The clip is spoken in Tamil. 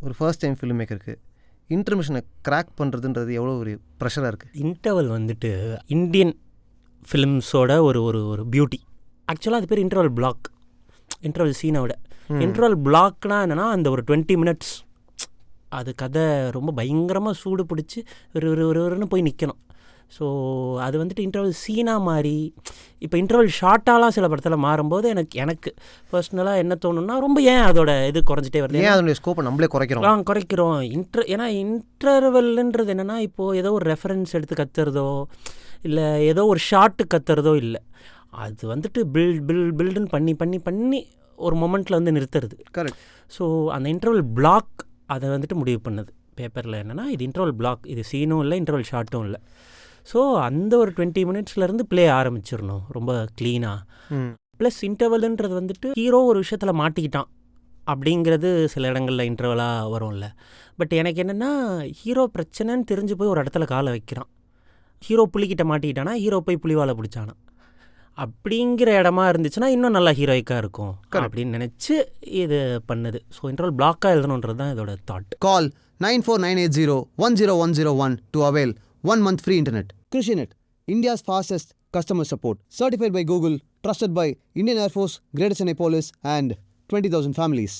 ஒரு ஃபர்ஸ்ட் டைம் ஃபிலிம் மேக்கருக்கு இன்டர்மிஷனை கிராக் பண்ணுறதுன்றது எவ்வளோ ஒரு ப்ரெஷராக இருக்குது? இன்டர்வல் வந்துட்டு இந்தியன் ஃபிலிம்ஸோட ஒரு ஒரு ஒரு பியூட்டி. ஆக்சுவலாக அது பேர் இன்டர்வல் பிளாக். இன்டர்வல் சீனை விட இன்டர்வல் பிளாக்னா என்னென்னா அந்த ஒரு 20 minutes அது கதை ரொம்ப பயங்கரமாக சூடு பிடிச்சி ஒருன்னு போய் நிற்கணும். ஸோ அது வந்துட்டு இன்டர்வல் சீனாக மாறி இப்போ இன்டர்வல் ஷார்ட்டாலாம் சில படத்தில் மாறும்போது எனக்கு பர்சனலாக என்ன தோணுன்னா ரொம்ப ஏன் அதோட இது குறைஞ்சிட்டே வருது, ஏன் அதோடைய ஸ்கோப்பை நம்மளே குறைக்கிறோம். ஏன்னா இன்டர்வல்ன்றது என்னென்னா இப்போது ஏதோ ஒரு ரெஃபரன்ஸ் எடுத்து கற்றுறதோ இல்லை ஏதோ ஒரு ஷார்ட்டு கற்றுறதோ இல்லை, அது வந்துட்டு பில்டுன்னு பண்ணி ஒரு மொமெண்ட்டில் வந்து நிறுத்துறது. கரெக்ட். ஸோ அந்த இன்டர்வல் பிளாக் அதை வந்துட்டு முடிவு பண்ணுது பேப்பரில். என்னென்னா இது இன்டர்வல் பிளாக், இது சீனும் இல்லை இன்டர்வல் ஷார்ட்டும் இல்லை. ஸோ அந்த ஒரு 20 minutesலேருந்து ப்ளே ஆரம்பிச்சிடணும் ரொம்ப க்ளீனாக. ப்ளஸ் இன்டர்வல்ன்றது வந்துட்டு ஹீரோ ஒரு விஷயத்தில் மாட்டிக்கிட்டான் அப்படிங்கிறது சில இடங்களில் இன்டர்வலாக வரும்ல. பட் எனக்கு என்னென்னா ஹீரோ பிரச்சனைன்னு தெரிஞ்சு போய் ஒரு இடத்துல காலை வைக்கிறான், ஹீரோ புலிக்கிட்ட மாட்டிக்கிட்டானா ஹீரோ போய் புலிவாலை பிடிச்சானா அப்படிங்கிற இடமா இருந்துச்சுன்னா இன்னும் நல்லா ஹீரோயிக்காக இருக்கும் அப்படின்னு நினச்சி இது பண்ணுது. ஸோ இன்டர்வல் பிளாக்காக எழுதணுன்றது தான் இதோட thought. Call 9498010101 to avail 1 month free internet. KrishiNet, India's fastest customer support. Certified by Google, trusted by Indian Air Force, Greater Chennai Police and 20,000 families.